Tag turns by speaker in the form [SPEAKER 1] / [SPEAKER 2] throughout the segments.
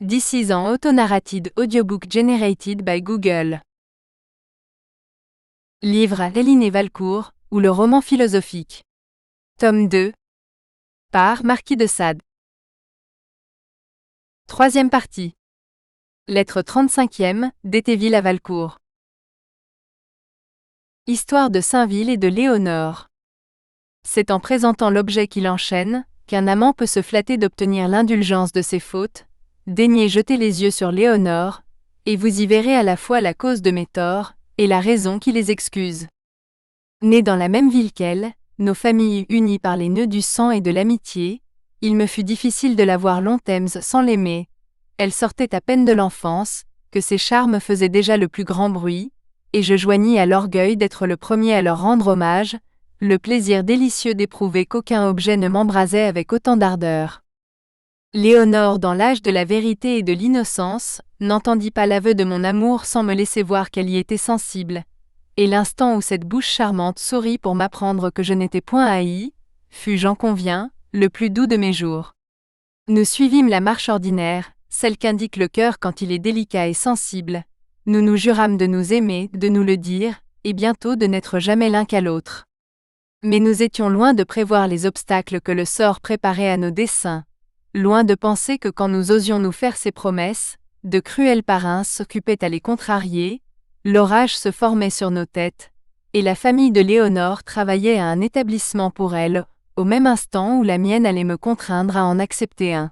[SPEAKER 1] This is an auto-narrated audiobook generated by Google. Livre à Léline et Valcourt, ou le roman philosophique. Tome 2. Par Marquis de Sade. Troisième partie. Lettre 35e, d'Étéville à Valcourt. Histoire de Sainville et de Léonore. C'est en présentant l'objet qui l'enchaîne, qu'un amant peut se flatter d'obtenir l'indulgence de ses fautes. Daignez jeter les yeux sur Léonore, et vous y verrez à la fois la cause de mes torts, et la raison qui les excuse. Née dans la même ville qu'elle, nos familles unies par les nœuds du sang et de l'amitié, il me fut difficile de la voir longtemps sans l'aimer. Elle sortait à peine de l'enfance, que ses charmes faisaient déjà le plus grand bruit, et je joignis à l'orgueil d'être le premier à leur rendre hommage, le plaisir délicieux d'éprouver qu'aucun objet ne m'embrasait avec autant d'ardeur. Léonore, dans l'âge de la vérité et de l'innocence, n'entendit pas l'aveu de mon amour sans me laisser voir qu'elle y était sensible, et l'instant où cette bouche charmante sourit pour m'apprendre que je n'étais point haï, fut, j'en conviens, le plus doux de mes jours. Nous suivîmes la marche ordinaire, celle qu'indique le cœur quand il est délicat et sensible. Nous nous jurâmes de nous aimer, de nous le dire, et bientôt de n'être jamais l'un qu'à l'autre. Mais nous étions loin de prévoir les obstacles que le sort préparait à nos desseins, loin de penser que quand nous osions nous faire ces promesses, de cruels parrains s'occupaient à les contrarier, l'orage se formait sur nos têtes, et la famille de Léonore travaillait à un établissement pour elle, au même instant où la mienne allait me contraindre à en accepter un.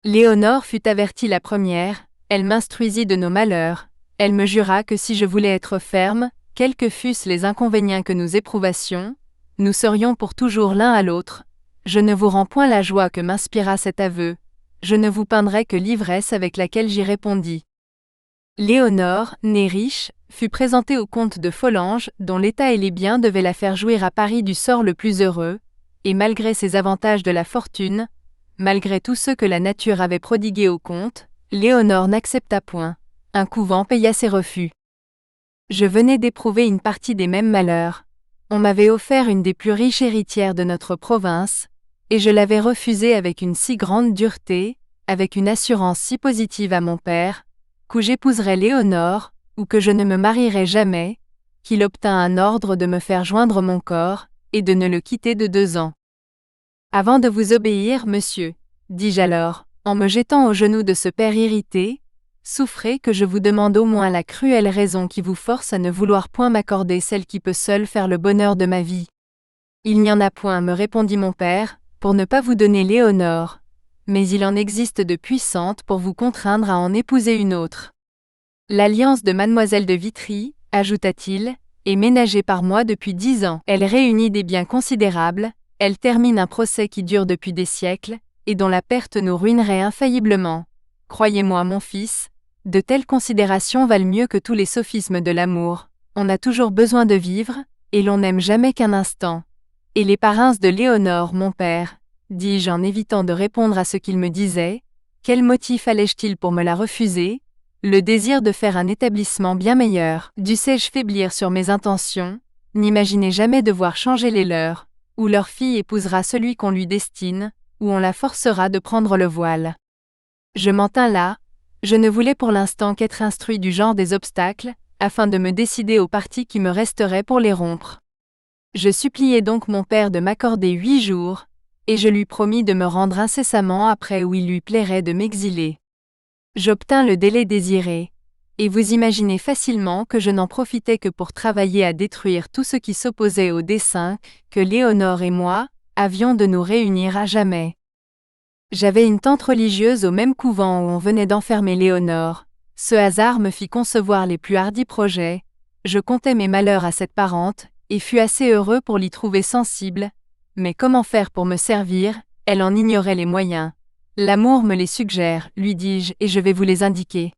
[SPEAKER 1] Léonore fut avertie la première, elle m'instruisit de nos malheurs, elle me jura que si je voulais être ferme, quels que fussent les inconvénients que nous éprouvassions, nous serions pour toujours l'un à l'autre. Je ne vous rends point la joie que m'inspira cet aveu, je ne vous peindrai que l'ivresse avec laquelle j'y répondis. Léonore, née riche, fut présentée au comte de Follange, dont l'état et les biens devaient la faire jouir à Paris du sort le plus heureux, et malgré ces avantages de la fortune, malgré tous ceux que la nature avait prodigués au comte, Léonore n'accepta point, un couvent paya ses refus. Je venais d'éprouver une partie des mêmes malheurs, on m'avait offert une des plus riches héritières de notre province, et je l'avais refusée avec une si grande dureté, avec une assurance si positive à mon père, qu'ou j'épouserais Léonore, ou que je ne me marierais jamais, qu'il obtint un ordre de me faire joindre mon corps, et de ne le quitter de 2 ans. Avant de vous obéir, monsieur, dis-je alors, en me jetant aux genoux de ce père irrité, souffrez que je vous demande au moins la cruelle raison qui vous force à ne vouloir point m'accorder celle qui peut seule faire le bonheur de ma vie. Il n'y en a point, me répondit mon père, pour ne pas vous donner Léonore, mais il en existe de puissantes pour vous contraindre à en épouser une autre. L'alliance de mademoiselle de Vitry, ajouta-t-il, est ménagée par moi depuis 10 ans. Elle réunit des biens considérables, elle termine un procès qui dure depuis des siècles, et dont la perte nous ruinerait infailliblement. Croyez-moi, mon fils, de telles considérations valent mieux que tous les sophismes de l'amour. On a toujours besoin de vivre, et l'on n'aime jamais qu'un instant. Et les parrains de Léonore, mon père, dis-je en évitant de répondre à ce qu'il me disait, quel motif allège-t-il pour me la refuser? Le désir de faire un établissement bien meilleur. Dussé-je faiblir sur mes intentions? N'imaginez jamais devoir changer les leurs, ou leur fille épousera celui qu'on lui destine, ou on la forcera de prendre le voile. Je m'en tins là, je ne voulais pour l'instant qu'être instruit du genre des obstacles, afin de me décider au parti qui me resterait pour les rompre. Je suppliai donc mon père de m'accorder 8 jours, et je lui promis de me rendre incessamment après où il lui plairait de m'exiler. J'obtins le délai désiré, et vous imaginez facilement que je n'en profitais que pour travailler à détruire tout ce qui s'opposait au dessein que Léonore et moi avions de nous réunir à jamais. J'avais une tante religieuse au même couvent où on venait d'enfermer Léonore. Ce hasard me fit concevoir les plus hardis projets. Je contai mes malheurs à cette parente, et fus assez heureux pour l'y trouver sensible, mais comment faire pour me servir, elle en ignorait les moyens. L'amour me les suggère, lui dis-je, et je vais vous les indiquer.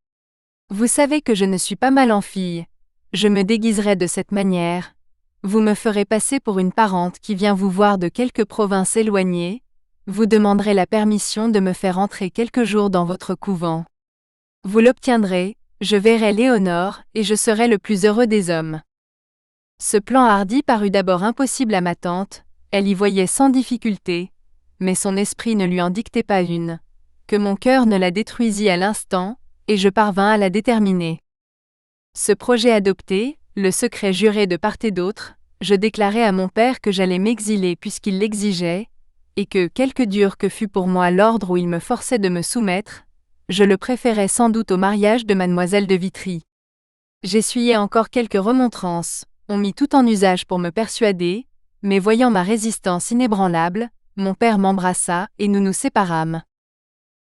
[SPEAKER 1] Vous savez que je ne suis pas mal en fille. Je me déguiserai de cette manière. Vous me ferez passer pour une parente qui vient vous voir de quelque province éloignée. Vous demanderez la permission de me faire entrer quelques jours dans votre couvent. Vous l'obtiendrez, je verrai Léonore, et je serai le plus heureux des hommes. Ce plan hardi parut d'abord impossible à ma tante, elle y voyait sans difficulté, mais son esprit ne lui en dictait pas une. que mon cœur ne la détruisit à l'instant, et je parvins à la déterminer. Ce projet adopté, le secret juré de part et d'autre, je déclarai à mon père que j'allais m'exiler puisqu'il l'exigeait, et que, quelque dur que fût pour moi l'ordre où il me forçait de me soumettre, je le préférais sans doute au mariage de mademoiselle de Vitry. J'essuyai encore quelques remontrances, on mit tout en usage pour me persuader, mais voyant ma résistance inébranlable, mon père m'embrassa et nous nous séparâmes.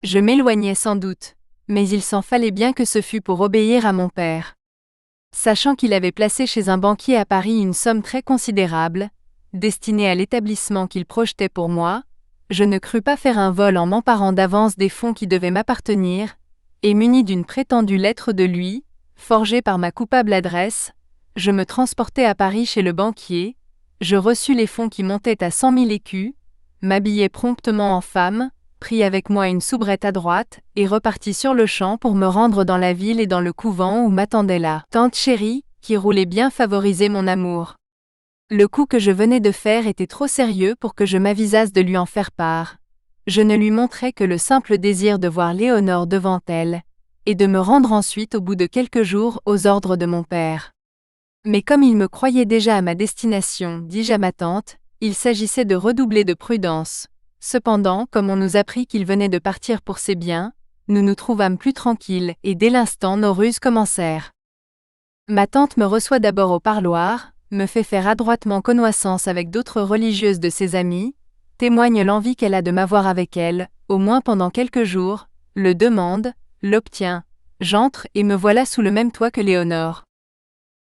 [SPEAKER 1] Je m'éloignai sans doute, mais il s'en fallait bien que ce fût pour obéir à mon père. Sachant qu'il avait placé chez un banquier à Paris une somme très considérable, destinée à l'établissement qu'il projetait pour moi, je ne crus pas faire un vol en m'emparant d'avance des fonds qui devaient m'appartenir, et muni d'une prétendue lettre de lui, forgée par ma coupable adresse, je me transportai à Paris chez le banquier, je reçus les fonds qui montaient à 100 000 écus, m'habillai promptement en femme, pris avec moi une soubrette à droite, et repartis sur le champ pour me rendre dans la ville et dans le couvent où m'attendait la tante chérie, qui roulait bien favoriser mon amour. Le coup que je venais de faire était trop sérieux pour que je m'avisasse de lui en faire part. Je ne lui montrai que le simple désir de voir Léonore devant elle, et de me rendre ensuite au bout de quelques jours aux ordres de mon père. Mais comme il me croyait déjà à ma destination, dis-je à ma tante, il s'agissait de redoubler de prudence. Cependant, comme on nous apprit qu'il venait de partir pour ses biens, nous nous trouvâmes plus tranquilles, et dès l'instant nos ruses commencèrent. Ma tante me reçoit d'abord au parloir, me fait faire adroitement connoissance avec d'autres religieuses de ses amies, témoigne l'envie qu'elle a de m'avoir avec elle, au moins pendant quelques jours, le demande, l'obtient, j'entre et me voilà sous le même toit que Léonore.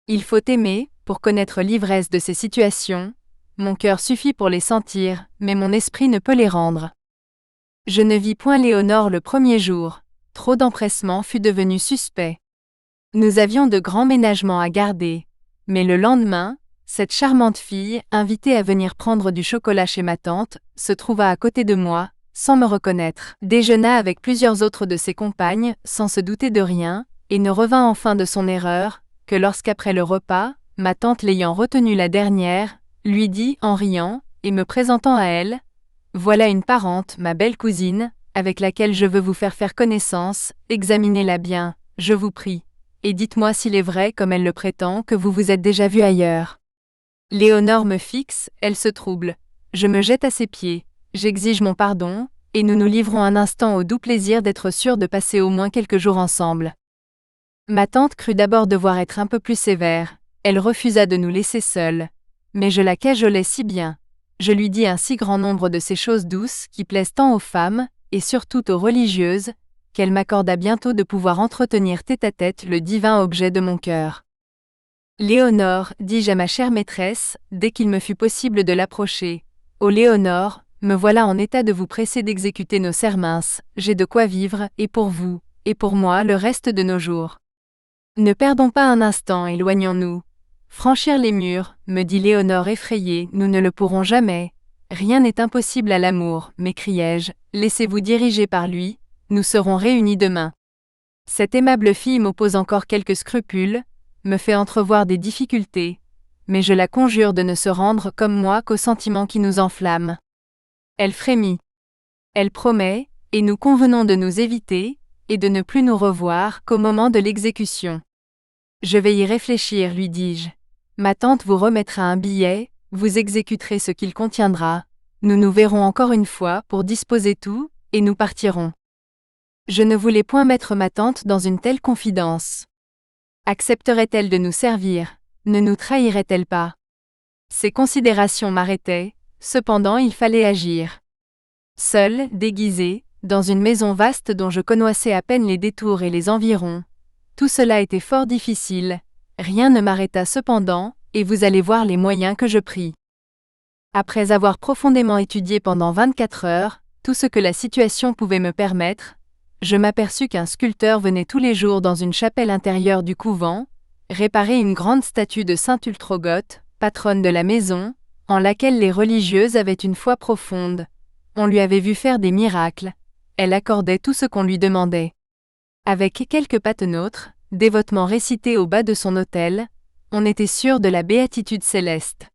[SPEAKER 1] Il faut aimer, pour connaître l'ivresse de ces situations, mon cœur suffit pour les sentir, mais mon esprit ne peut les rendre. Je ne vis point Léonore le premier jour, trop d'empressement fut devenu suspect. Nous avions de grands ménagements à garder, mais le lendemain, cette charmante fille, invitée à venir prendre du chocolat chez ma tante, se trouva à côté de moi, sans me reconnaître, déjeuna avec plusieurs autres de ses compagnes, sans se douter de rien, et ne revint enfin de son erreur, que lorsqu'après le repas, ma tante l'ayant retenue la dernière, lui dit en riant, et me présentant à elle, « Voilà une parente, ma belle cousine, avec laquelle je veux vous faire connaissance, examinez-la bien, je vous prie, et dites-moi s'il est vrai comme elle le prétend que vous vous êtes déjà vus ailleurs. » Léonore me fixe, elle se trouble, je me jette à ses pieds, j'exige mon pardon, et nous nous livrons un instant au doux plaisir d'être sûrs de passer au moins quelques jours ensemble. Ma tante crut d'abord devoir être un peu plus sévère, elle refusa de nous laisser seuls, mais je la cajolais si bien, je lui dis un si grand nombre de ces choses douces qui plaisent tant aux femmes, et surtout aux religieuses, qu'elle m'accorda bientôt de pouvoir entretenir tête-à-tête le divin objet de mon cœur. « Léonore, dis-je à ma chère maîtresse, dès qu'il me fut possible de l'approcher, « ô Léonore, me voilà en état de vous presser d'exécuter nos sermences, j'ai de quoi vivre, et pour vous, et pour moi le reste de nos jours. Ne perdons pas un instant, éloignons-nous. Franchir les murs, me dit Léonore effrayée, nous ne le pourrons jamais. Rien n'est impossible à l'amour, m'écriai-je, laissez-vous diriger par lui, nous serons réunis demain. Cette aimable fille m'oppose encore quelques scrupules, me fait entrevoir des difficultés, mais je la conjure de ne se rendre comme moi qu'aux sentiments qui nous enflamment. Elle frémit. Elle promet, et nous convenons de nous éviter, et de ne plus nous revoir qu'au moment de l'exécution. Je vais y réfléchir, lui dis-je. Ma tante vous remettra un billet, vous exécuterez ce qu'il contiendra, nous nous verrons encore une fois pour disposer tout, et nous partirons. Je ne voulais point mettre ma tante dans une telle confidence. Accepterait-elle de nous servir, ne nous trahirait-elle pas? Ces considérations m'arrêtaient, cependant il fallait agir. Seul, déguisé, dans une maison vaste dont je connoissais à peine les détours et les environs, tout cela était fort difficile, rien ne m'arrêta cependant, et vous allez voir les moyens que je pris. Après avoir profondément étudié pendant 24 heures, tout ce que la situation pouvait me permettre, je m'aperçus qu'un sculpteur venait tous les jours dans une chapelle intérieure du couvent, réparer une grande statue de Sainte Ultrogote, patronne de la maison, en laquelle les religieuses avaient une foi profonde. On lui avait vu faire des miracles, elle accordait tout ce qu'on lui demandait. Avec quelques patenôtres, dévotement récités au bas de son autel, on était sûr de la béatitude céleste.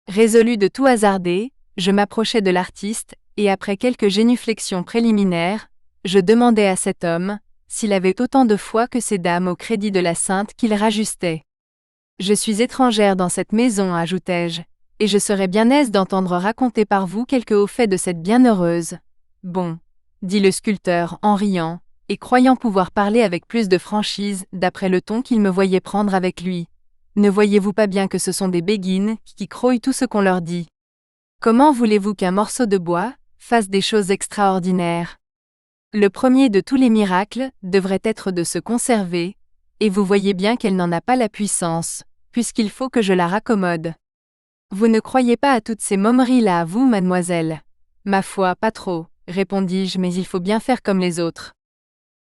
[SPEAKER 1] Résolu de tout hasarder, je m'approchai de l'artiste, et après quelques génuflexions préliminaires, Je demandai à cet homme s'il avait autant de foi que ces dames au crédit de la sainte qu'il rajustait. Je suis étrangère dans cette maison, ajoutai-je, et je serais bien aise d'entendre raconter par vous quelques hauts faits de cette bienheureuse. Bon, dit le sculpteur en riant, et croyant pouvoir parler avec plus de franchise d'après le ton qu'il me voyait prendre avec lui. Ne voyez-vous pas bien que ce sont des béguines qui croient tout ce qu'on leur dit? Comment voulez-vous qu'un morceau de bois fasse des choses extraordinaires? Le premier de tous les miracles devrait être de se conserver, et vous voyez bien qu'elle n'en a pas la puissance, puisqu'il faut que je la raccommode. Vous ne croyez pas à toutes ces momeries-là, vous, mademoiselle? Ma foi, pas trop, répondis-je, mais il faut bien faire comme les autres.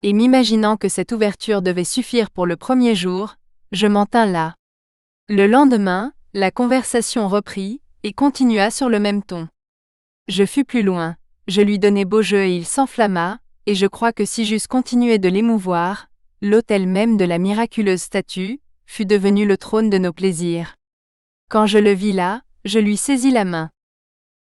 [SPEAKER 1] Et m'imaginant que cette ouverture devait suffire pour le premier jour, je m'en tins là. Le lendemain, la conversation reprit, et continua sur le même ton. Je fus plus loin, je lui donnai beau jeu et il s'enflamma, et je crois que si j'eusse continué de l'émouvoir, l'autel même de la miraculeuse statue fut devenu le trône de nos plaisirs. Quand je le vis là, je lui saisis la main.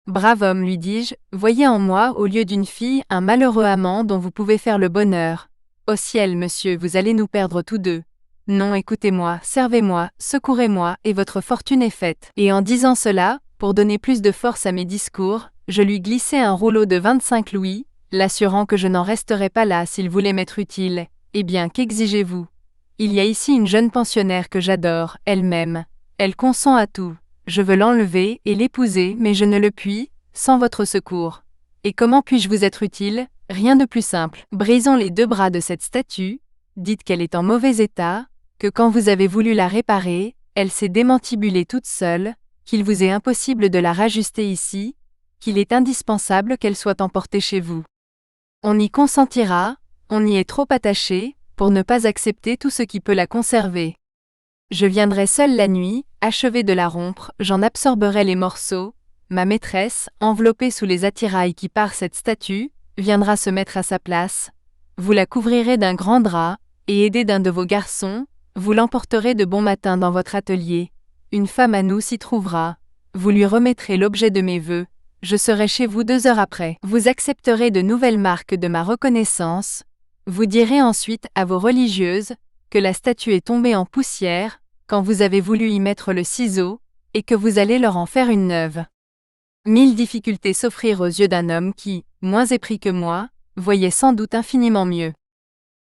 [SPEAKER 1] Brave homme, lui dis-je, voyez en moi, au lieu d'une fille, un malheureux amant dont vous pouvez faire le bonheur. Au ciel, monsieur, vous allez nous perdre tous deux. Non, écoutez-moi, servez-moi, secourez-moi, et votre fortune est faite. Et en disant cela, pour donner plus de force à mes discours, je lui glissai un rouleau de 25 louis, l'assurant que je n'en resterais pas là s'il voulait m'être utile. Eh bien, qu'exigez-vous? Il y a ici une jeune pensionnaire que j'adore, elle-même. Elle consent à tout. Je veux l'enlever et l'épouser, mais je ne le puis, sans votre secours. Et comment puis-je vous être utile? Rien de plus simple. Brisons les deux bras de cette statue, dites qu'elle est en mauvais état, que quand vous avez voulu la réparer, elle s'est démantibulée toute seule, qu'il vous est impossible de la rajuster ici, qu'il est indispensable qu'elle soit emportée chez vous. On y consentira, on y est trop attaché, pour ne pas accepter tout ce qui peut la conserver. Je viendrai seule la nuit, achever de la rompre, j'en absorberai les morceaux, ma maîtresse, enveloppée sous les attirails qui parent cette statue, viendra se mettre à sa place, vous la couvrirez d'un grand drap, et aidée d'un de vos garçons, vous l'emporterez de bon matin dans votre atelier, une femme à nous s'y trouvera, vous lui remettrez l'objet de mes vœux, je serai chez vous 2 heures après, vous accepterez de nouvelles marques de ma reconnaissance, vous direz ensuite à vos religieuses, que la statue est tombée en poussière, quand vous avez voulu y mettre le ciseau, et que vous allez leur en faire une neuve. 1000 difficultés s'offrirent aux yeux d'un homme qui, moins épris que moi, voyait sans doute infiniment mieux.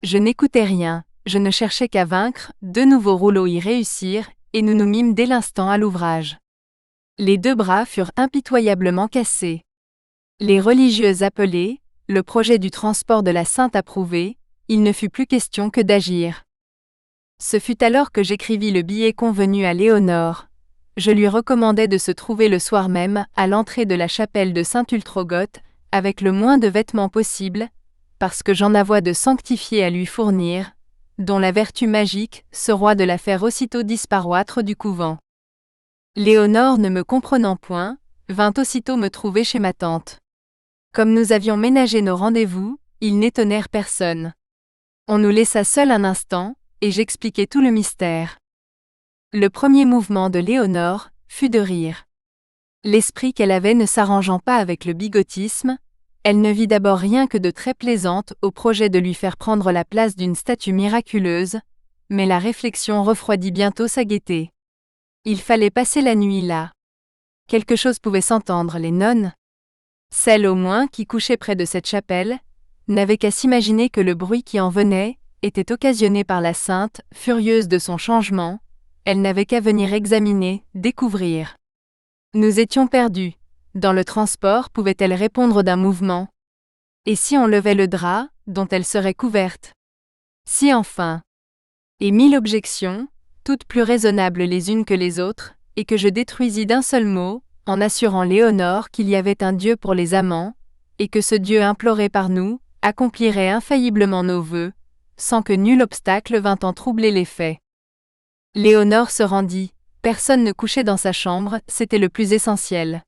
[SPEAKER 1] Je n'écoutais rien, je ne cherchais qu'à vaincre, 2 nouveaux rouleaux y réussirent, et nous nous mîmes dès l'instant à l'ouvrage. Les 2 bras furent impitoyablement cassés. Les religieuses appelées, le projet du transport de la Sainte approuvé, il ne fut plus question que d'agir. Ce fut alors que j'écrivis le billet convenu à Léonore. Je lui recommandai de se trouver le soir même à l'entrée de la chapelle de Saint-Ultrogoth, avec le moins de vêtements possible, parce que j'en avais de sanctifiés à lui fournir, dont la vertu magique sera de la faire aussitôt disparaître du couvent. Léonore, ne me comprenant point, vint aussitôt me trouver chez ma tante. Comme nous avions ménagé nos rendez-vous, ils n'étonnèrent personne. On nous laissa seuls un instant, et j'expliquai tout le mystère. Le premier mouvement de Léonore fut de rire. L'esprit qu'elle avait ne s'arrangeant pas avec le bigotisme, elle ne vit d'abord rien que de très plaisante au projet de lui faire prendre la place d'une statue miraculeuse, mais la réflexion refroidit bientôt sa gaieté. Il fallait passer la nuit là. Quelque chose pouvait s'entendre, les nonnes, celles au moins qui couchaient près de cette chapelle, n'avaient qu'à s'imaginer que le bruit qui en venait était occasionné par la sainte, furieuse de son changement, elle n'avait qu'à venir examiner, découvrir. Nous étions perdus. Dans le transport pouvait-elle répondre d'un mouvement? Et si on levait le drap, dont elle serait couverte? Si enfin. Et 1000 objections, toutes plus raisonnables les unes que les autres, et que je détruisis d'un seul mot, en assurant Léonore qu'il y avait un Dieu pour les amants, et que ce Dieu imploré par nous, accomplirait infailliblement nos vœux, sans que nul obstacle vînt en troubler les faits. Léonore se rendit, personne ne couchait dans sa chambre, c'était le plus essentiel.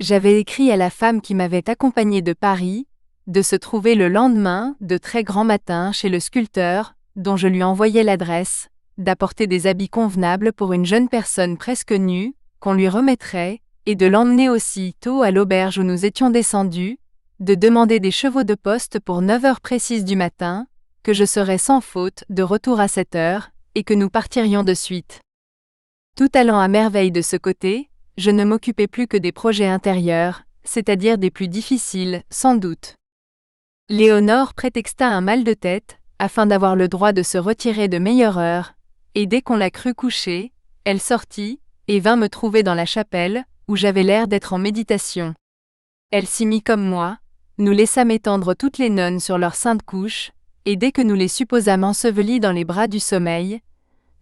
[SPEAKER 1] J'avais écrit à la femme qui m'avait accompagnée de Paris, de se trouver le lendemain, de très grand matin, chez le sculpteur, dont je lui envoyais l'adresse, d'apporter des habits convenables pour une jeune personne presque nue, qu'on lui remettrait, et de l'emmener aussitôt à l'auberge où nous étions descendus, de demander des chevaux de poste pour 9 heures précises du matin, que je serais sans faute de retour à 7 heures, et que nous partirions de suite. Tout allant à merveille de ce côté, je ne m'occupais plus que des projets intérieurs, c'est-à-dire des plus difficiles, sans doute. Léonore prétexta un mal de tête, afin d'avoir le droit de se retirer de meilleure heure, et dès qu'on la crut couchée, elle sortit, et vint me trouver dans la chapelle, où j'avais l'air d'être en méditation. Elle s'y mit comme moi, nous laissâmes étendre toutes les nonnes sur leur sainte couche, et dès que nous les supposâmes ensevelies dans les bras du sommeil,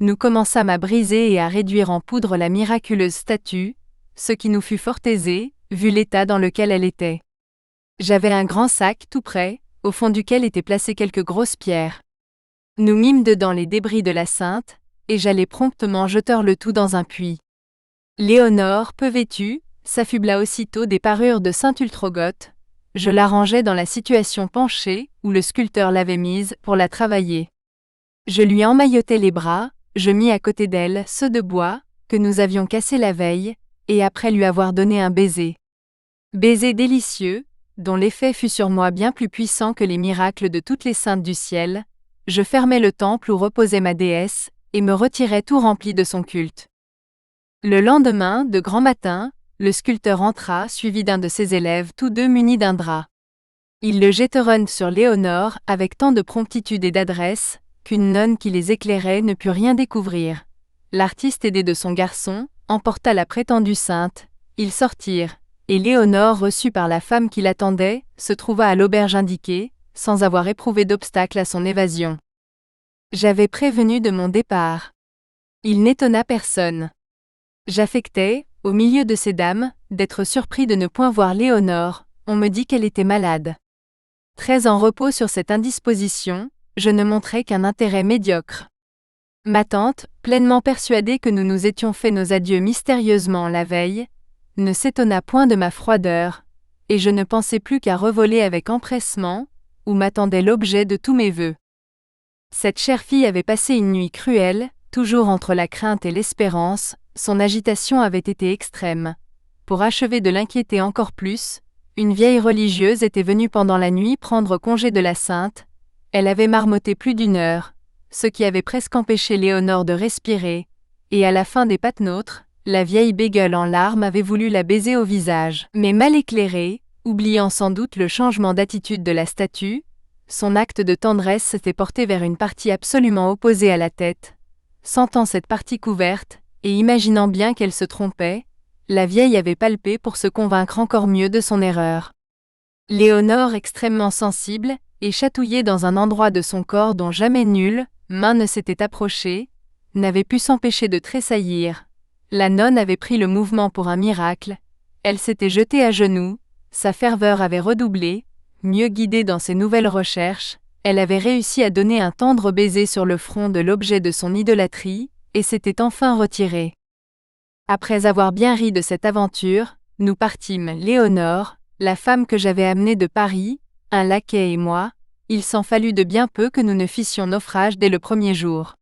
[SPEAKER 1] nous commençâmes à briser et à réduire en poudre la miraculeuse statue, ce qui nous fut fort aisé, vu l'état dans lequel elle était. J'avais un grand sac tout près, au fond duquel étaient placées quelques grosses pierres. Nous mîmes dedans les débris de la sainte, et j'allai promptement jeter le tout dans un puits. Léonore, peu vêtue, s'affubla aussitôt des parures de saint Ultrogote. Je l'arrangeai dans la situation penchée, où le sculpteur l'avait mise, pour la travailler. Je lui emmaillotai les bras, je mis à côté d'elle ceux de bois, que nous avions cassés la veille, et après lui avoir donné un baiser. Baiser délicieux, dont l'effet fut sur moi bien plus puissant que les miracles de toutes les saintes du ciel, je fermai le temple où reposait ma déesse, et me retirai tout rempli de son culte. Le lendemain, de grand matin, le sculpteur entra, suivi d'un de ses élèves, tous deux munis d'un drap. Ils le jetèrent sur Léonore avec tant de promptitude et d'adresse, qu'une nonne qui les éclairait ne put rien découvrir. L'artiste, aidé de son garçon, emporta la prétendue sainte, ils sortirent, et Léonore, reçue par la femme qui l'attendait, se trouva à l'auberge indiquée, sans avoir éprouvé d'obstacle à son évasion. J'avais prévenu de mon départ. Il n'étonna personne. J'affectais, au milieu de ces dames, d'être surpris de ne point voir Léonore, on me dit qu'elle était malade. Très en repos sur cette indisposition, je ne montrais qu'un intérêt médiocre. Ma tante, pleinement persuadée que nous nous étions fait nos adieux mystérieusement la veille, ne s'étonna point de ma froideur, et je ne pensais plus qu'à revoler avec empressement, où m'attendait l'objet de tous mes vœux. Cette chère fille avait passé une nuit cruelle, toujours entre la crainte et l'espérance, son agitation avait été extrême. Pour achever de l'inquiéter encore plus, une vieille religieuse était venue pendant la nuit prendre congé de la sainte. Elle avait marmotté plus d'1 heure, ce qui avait presque empêché Léonore de respirer, et à la fin des patenôtres, la vieille bégueule en larmes avait voulu la baiser au visage. Mais mal éclairée, oubliant sans doute le changement d'attitude de la statue, son acte de tendresse s'était porté vers une partie absolument opposée à la tête. Sentant cette partie couverte, et imaginant bien qu'elle se trompait, la vieille avait palpé pour se convaincre encore mieux de son erreur. Léonore, extrêmement sensible, et chatouillée dans un endroit de son corps dont jamais nulle main ne s'était approchée, n'avait pu s'empêcher de tressaillir. La nonne avait pris le mouvement pour un miracle, elle s'était jetée à genoux, sa ferveur avait redoublé, mieux guidée dans ses nouvelles recherches, elle avait réussi à donner un tendre baiser sur le front de l'objet de son idolâtrie, et s'était enfin retirée. Après avoir bien ri de cette aventure, nous partîmes, Léonore, la femme que j'avais amenée de Paris, un laquais et moi. Il s'en fallut de bien peu que nous ne fissions naufrage dès le premier jour.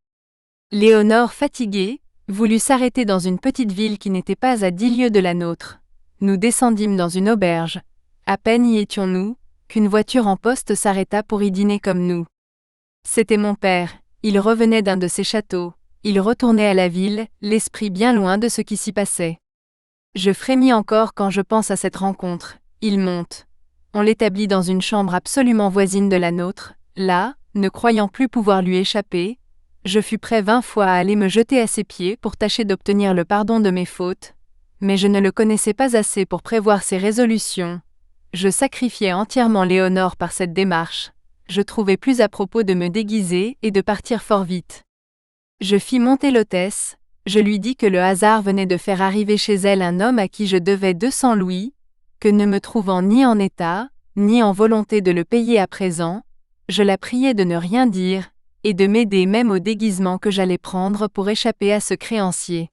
[SPEAKER 1] Léonore, fatiguée, voulut s'arrêter dans une petite ville qui n'était pas à 10 lieues de la nôtre. Nous descendîmes dans une auberge. À peine y étions-nous, qu'une voiture en poste s'arrêta pour y dîner comme nous. C'était mon père, il revenait d'un de ses châteaux, il retournait à la ville, l'esprit bien loin de ce qui s'y passait. Je frémis encore quand je pense à cette rencontre. Il monte. On l'établit dans une chambre absolument voisine de la nôtre. Là, ne croyant plus pouvoir lui échapper, je fus prêt 20 fois à aller me jeter à ses pieds pour tâcher d'obtenir le pardon de mes fautes, mais je ne le connaissais pas assez pour prévoir ses résolutions. Je sacrifiais entièrement Léonore par cette démarche. Je trouvais plus à propos de me déguiser et de partir fort vite. Je fis monter l'hôtesse, je lui dis que le hasard venait de faire arriver chez elle un homme à qui je devais 200 louis, que ne me trouvant ni en état, ni en volonté de le payer à présent, je la priai de ne rien dire, et de m'aider même au déguisement que j'allais prendre pour échapper à ce créancier.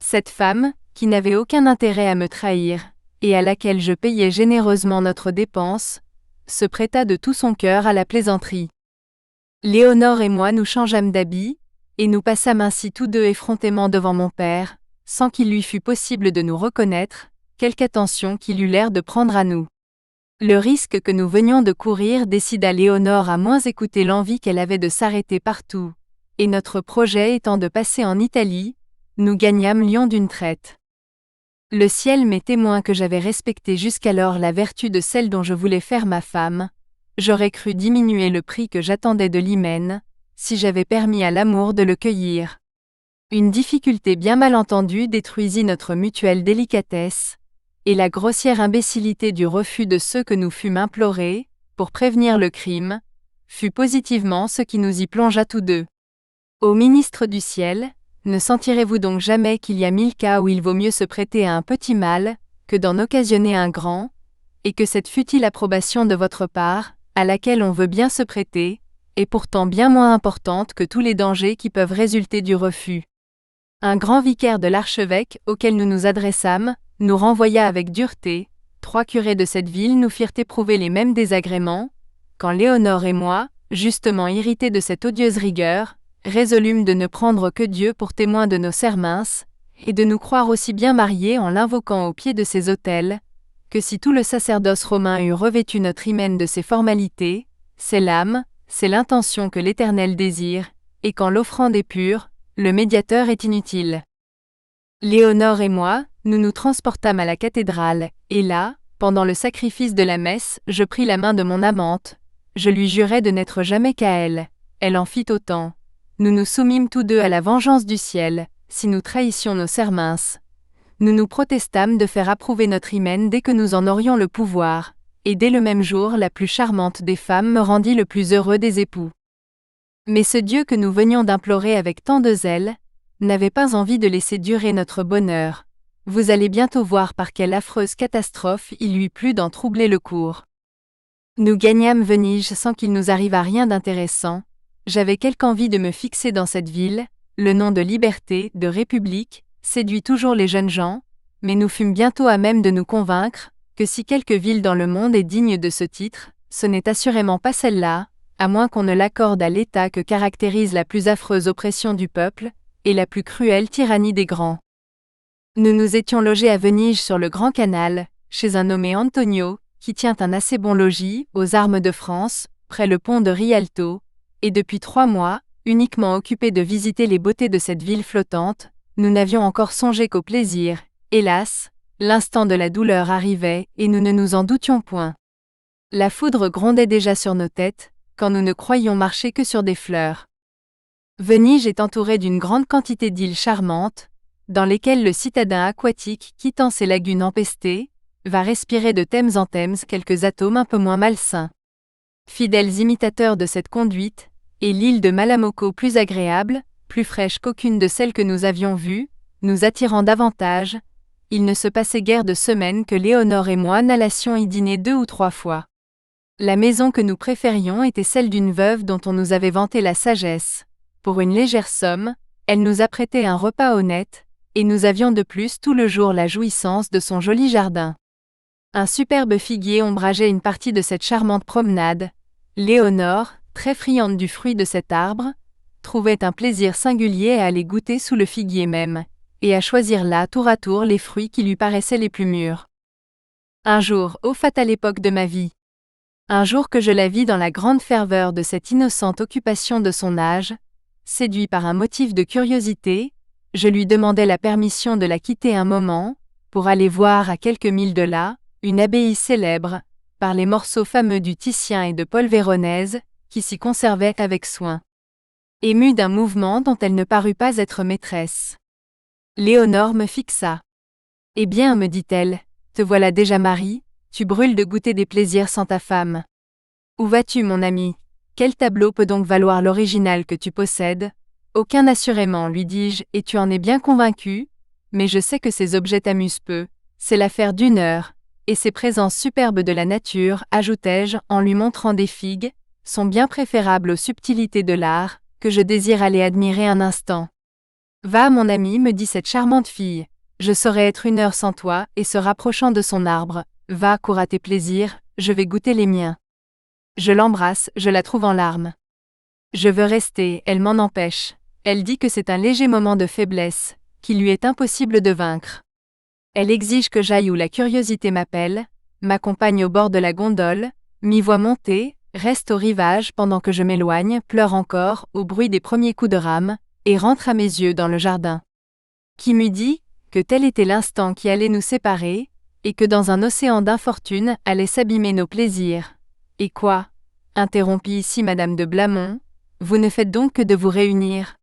[SPEAKER 1] Cette femme, qui n'avait aucun intérêt à me trahir, et à laquelle je payais généreusement notre dépense, se prêta de tout son cœur à la plaisanterie. Léonore et moi nous changeâmes d'habits, et nous passâmes ainsi tous deux effrontément devant mon père, sans qu'il lui fût possible de nous reconnaître, quelque attention qu'il eût l'air de prendre à nous. Le risque que nous venions de courir décida Léonore à moins écouter l'envie qu'elle avait de s'arrêter partout, et notre projet étant de passer en Italie, nous gagnâmes Lyon d'une traite. Le ciel m'est témoin que j'avais respecté jusqu'alors la vertu de celle dont je voulais faire ma femme, j'aurais cru diminuer le prix que j'attendais de l'hymen, si j'avais permis à l'amour de le cueillir. Une difficulté bien mal entendue détruisit notre mutuelle délicatesse, et la grossière imbécilité du refus de ceux que nous fûmes implorés, pour prévenir le crime, fut positivement ce qui nous y plongea tous deux. Ô ministre du ciel, ne sentirez-vous donc jamais qu'il y a 1000 cas où il vaut mieux se prêter à un petit mal, que d'en occasionner un grand, et que cette futile approbation de votre part, à laquelle on veut bien se prêter, est pourtant bien moins importante que tous les dangers qui peuvent résulter du refus. Un grand vicaire de l'archevêque, auquel nous nous adressâmes, nous renvoya avec dureté, 3 curés de cette ville nous firent éprouver les mêmes désagréments, quand Léonore et moi, justement irrités de cette odieuse rigueur, résolûmes de ne prendre que Dieu pour témoin de nos sermences, et de nous croire aussi bien mariés en l'invoquant au pied de ses autels, que si tout le sacerdoce romain eût revêtu notre hymen de ses formalités, c'est l'âme, c'est l'intention que l'Éternel désire, et quand l'offrande est pure, le médiateur est inutile. Léonore et moi, nous nous transportâmes à la cathédrale, et là, pendant le sacrifice de la messe, je pris la main de mon amante, je lui jurai de n'être jamais qu'à elle, elle en fit autant. Nous nous soumîmes tous deux à la vengeance du ciel, si nous trahissions nos sermences. Nous nous protestâmes de faire approuver notre hymen dès que nous en aurions le pouvoir, et dès le même jour la plus charmante des femmes me rendit le plus heureux des époux. Mais ce Dieu que nous venions d'implorer avec tant de zèle, n'avait pas envie de laisser durer notre bonheur. Vous allez bientôt voir par quelle affreuse catastrophe il lui plut d'en troubler le cours. Nous gagnâmes Venise sans qu'il nous arrivât rien d'intéressant. J'avais quelque envie de me fixer dans cette ville, le nom de liberté, de république, séduit toujours les jeunes gens, mais nous fûmes bientôt à même de nous convaincre que si quelque ville dans le monde est digne de ce titre, ce n'est assurément pas celle-là, à moins qu'on ne l'accorde à l'État que caractérise la plus affreuse oppression du peuple, et la plus cruelle tyrannie des grands. Nous nous étions logés à Venise sur le Grand Canal, chez un nommé Antonio, qui tient un assez bon logis, aux Armes de France, près le pont de Rialto, et depuis 3 mois, uniquement occupés de visiter les beautés de cette ville flottante, nous n'avions encore songé qu'au plaisir. Hélas, l'instant de la douleur arrivait, et nous ne nous en doutions point. La foudre grondait déjà sur nos têtes, quand nous ne croyions marcher que sur des fleurs. Venise est entourée d'une grande quantité d'îles charmantes, dans lesquelles le citadin aquatique, quittant ses lagunes empestées, va respirer de thèmes en thèmes quelques atomes un peu moins malsains. Fidèles imitateurs de cette conduite, et l'île de Malamocco plus agréable, plus fraîche qu'aucune de celles que nous avions vues, nous attirant davantage, il ne se passait guère de semaine que Léonore et moi n'allassions y dîner 2 ou 3 fois. La maison que nous préférions était celle d'une veuve dont on nous avait vanté la sagesse. Pour une légère somme, elle nous apprêtait un repas honnête, et nous avions de plus tout le jour la jouissance de son joli jardin. Un superbe figuier ombrageait une partie de cette charmante promenade. Léonore, très friande du fruit de cet arbre, trouvait un plaisir singulier à aller goûter sous le figuier même, et à choisir là tour à tour les fruits qui lui paraissaient les plus mûrs. Un jour, ô fatale époque de ma vie, un jour que je la vis dans la grande ferveur de cette innocente occupation de son âge, séduit par un motif de curiosité, je lui demandai la permission de la quitter un moment, pour aller voir à quelques milles de là, une abbaye célèbre, par les morceaux fameux du Titien et de Paul Véronèse, qui s'y conservaient avec soin. Émue d'un mouvement dont elle ne parut pas être maîtresse. Léonore me fixa. « Eh bien, me dit-elle, te voilà déjà marié, tu brûles de goûter des plaisirs sans ta femme. Où vas-tu, mon ami ? Quel tableau peut donc valoir l'original que tu possèdes ? Aucun assurément, lui dis-je, et tu en es bien convaincu, mais je sais que ces objets t'amusent peu, c'est l'affaire d'1 heure, et ces présences superbes de la nature, ajoutai-je en lui montrant des figues, sont bien préférables aux subtilités de l'art, que je désire aller admirer un instant. Va, mon ami, me dit cette charmante fille, je saurais être 1 heure sans toi, et se rapprochant de son arbre, va, cours à tes plaisirs, je vais goûter les miens. Je l'embrasse, je la trouve en larmes. Je veux rester, elle m'en empêche. Elle dit que c'est un léger moment de faiblesse, qu'il lui est impossible de vaincre. Elle exige que j'aille où la curiosité m'appelle, m'accompagne au bord de la gondole, m'y voit monter, reste au rivage pendant que je m'éloigne, pleure encore, au bruit des premiers coups de rame, et rentre à mes yeux dans le jardin. Qui m'eût dit que tel était l'instant qui allait nous séparer, et que dans un océan d'infortune allaient s'abîmer nos plaisirs. Et quoi ? Interrompit ici Madame de Blamont, vous ne faites donc que de vous réunir.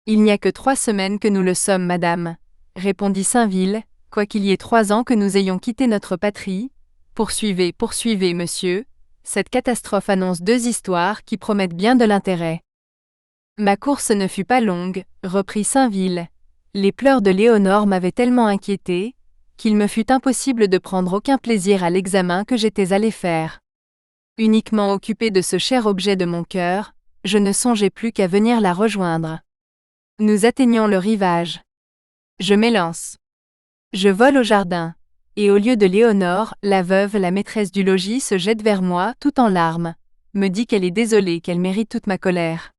[SPEAKER 1] Il n'y a que 3 semaines que nous le sommes, madame, répondit Sainville, quoiqu'il y ait 3 ans que nous ayons quitté notre patrie. Poursuivez, monsieur, cette catastrophe annonce 2 histoires qui promettent bien de l'intérêt. Ma course ne fut pas longue, reprit Sainville. Les pleurs de Léonore m'avaient tellement inquiété, qu'il me fut impossible de prendre aucun plaisir à l'examen que j'étais allé faire. Uniquement occupé de ce cher objet de mon cœur, je ne songeais plus qu'à venir la rejoindre. Nous atteignons le rivage. Je m'élance. Je vole au jardin, et au lieu de Léonore, la veuve, la maîtresse du logis, se jette vers moi, tout en larmes, me dit qu'elle est désolée, qu'elle mérite toute ma colère.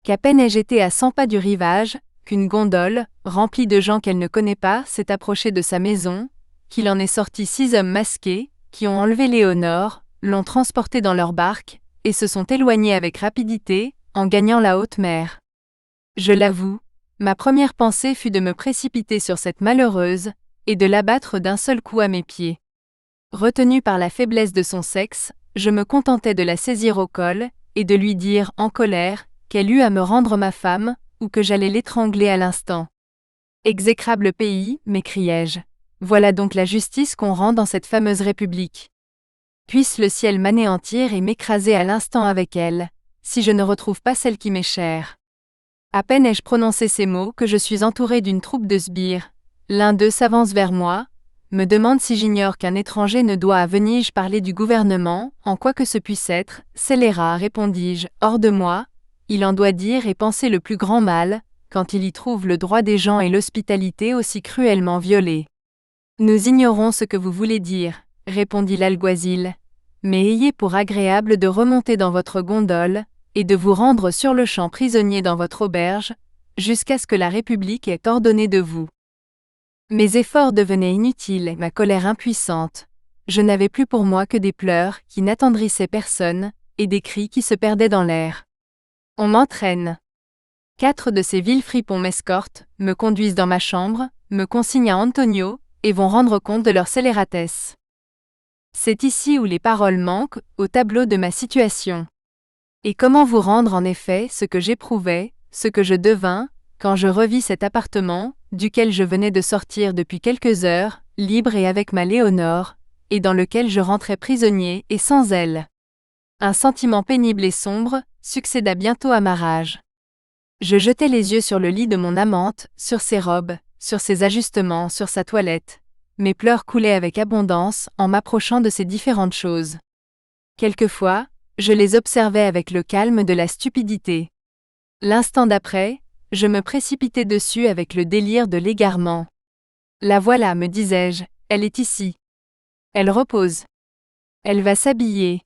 [SPEAKER 1] Qu'à peine ai-je été à 100 pas du rivage, qu'une gondole, remplie de gens qu'elle ne connaît pas, s'est approchée de sa maison, qu'il en est sorti 6 hommes masqués, qui ont enlevé Léonore, l'ont transportée dans leur barque, et se sont éloignés avec rapidité, en gagnant la haute mer. Je l'avoue, ma première pensée fut de me précipiter sur cette malheureuse, et de l'abattre d'un seul coup à mes pieds. Retenu par la faiblesse de son sexe, je me contentais de la saisir au col, et de lui dire, en colère, qu'elle eut à me rendre ma femme, ou que j'allais l'étrangler à l'instant. Exécrable pays, m'écriai-je. Voilà donc la justice qu'on rend dans cette fameuse république. Puisse le ciel m'anéantir et m'écraser à l'instant avec elle, si je ne retrouve pas celle qui m'est chère. À peine ai-je prononcé ces mots que je suis entouré d'une troupe de sbires. L'un d'eux s'avance vers moi, me demande si j'ignore qu'un étranger ne doit à Venise parler du gouvernement, en quoi que ce puisse être, scélérat, répondis-je, hors de moi, il en doit dire et penser le plus grand mal, quand il y trouve le droit des gens et l'hospitalité aussi cruellement violés. Nous ignorons ce que vous voulez dire, répondit l'alguazil, mais ayez pour agréable de remonter dans votre gondole, et de vous rendre sur-le-champ prisonnier dans votre auberge, jusqu'à ce que la République ait ordonné de vous. Mes efforts devenaient inutiles et ma colère impuissante. Je n'avais plus pour moi que des pleurs qui n'attendrissaient personne, et des cris qui se perdaient dans l'air. On m'entraîne. 4 de ces vils fripons m'escortent, me conduisent dans ma chambre, me consignent à Antonio, et vont rendre compte de leur scélératesse. C'est ici où les paroles manquent, au tableau de ma situation. Et comment vous rendre en effet ce que j'éprouvais, ce que je devins, quand je revis cet appartement, duquel je venais de sortir depuis quelques heures, libre et avec ma Léonore, et dans lequel je rentrais prisonnier et sans elle. Un sentiment pénible et sombre succéda bientôt à ma rage. Je jetai les yeux sur le lit de mon amante, sur ses robes, sur ses ajustements, sur sa toilette. Mes pleurs coulaient avec abondance en m'approchant de ces différentes choses. Quelquefois, je les observais avec le calme de la stupidité. L'instant d'après, je me précipitais dessus avec le délire de l'égarement. La voilà, me disais-je, elle est ici. Elle repose. Elle va s'habiller.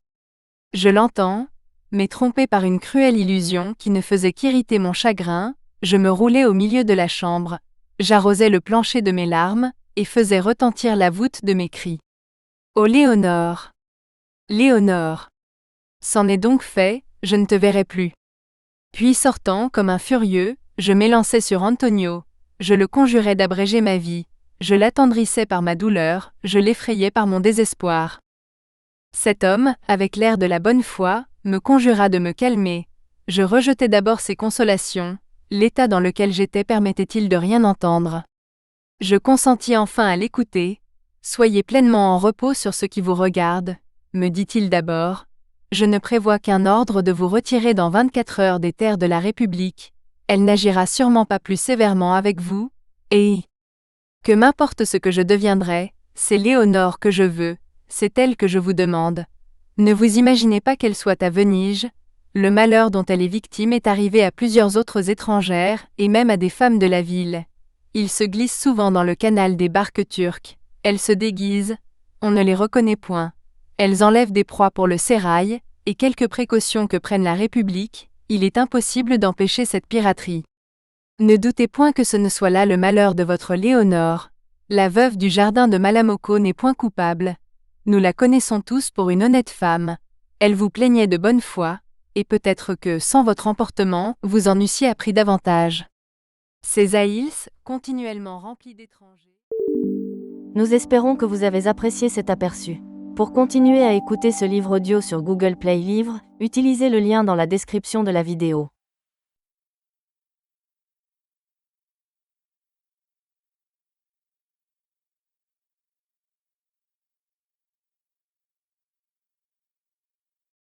[SPEAKER 1] Je l'entends, mais trompé par une cruelle illusion qui ne faisait qu'irriter mon chagrin, je me roulais au milieu de la chambre, j'arrosais le plancher de mes larmes, et faisais retentir la voûte de mes cris. Oh Léonore! Léonore! C'en est donc fait, je ne te verrai plus. Puis sortant comme un furieux, je m'élançai sur Antonio, je le conjurais d'abréger ma vie, je l'attendrissais par ma douleur, je l'effrayais par mon désespoir. Cet homme, avec l'air de la bonne foi, me conjura de me calmer. Je rejetai d'abord ses consolations, l'état dans lequel j'étais permettait-il de rien entendre. Je consentis enfin à l'écouter. Soyez pleinement en repos sur ce qui vous regarde, me dit-il d'abord. Je ne prévois qu'un ordre de vous retirer dans 24 heures des terres de la République. Elle n'agira sûrement pas plus sévèrement avec vous, et que m'importe ce que je deviendrai, c'est Léonore que je veux, c'est elle que je vous demande. Ne vous imaginez pas qu'elle soit à Venise, le malheur dont elle est victime est arrivé à plusieurs autres étrangères et même à des femmes de la ville. Ils se glissent souvent dans le canal des barques turques, elles se déguisent, on ne les reconnaît point. Elles enlèvent des proies pour le sérail, et quelques précautions que prenne la République, il est impossible d'empêcher cette piraterie. Ne doutez point que ce ne soit là le malheur de votre Léonore. La veuve du jardin de Malamocco n'est point coupable. Nous la connaissons tous pour une honnête femme. Elle vous plaignait de bonne foi, et peut-être que, sans votre emportement, vous en eussiez appris davantage. Ces Aïls, continuellement remplis d'étrangers.
[SPEAKER 2] Nous espérons que vous avez apprécié cet aperçu. Pour continuer à écouter ce livre audio sur Google Play Livres, utilisez le lien dans la description de la vidéo.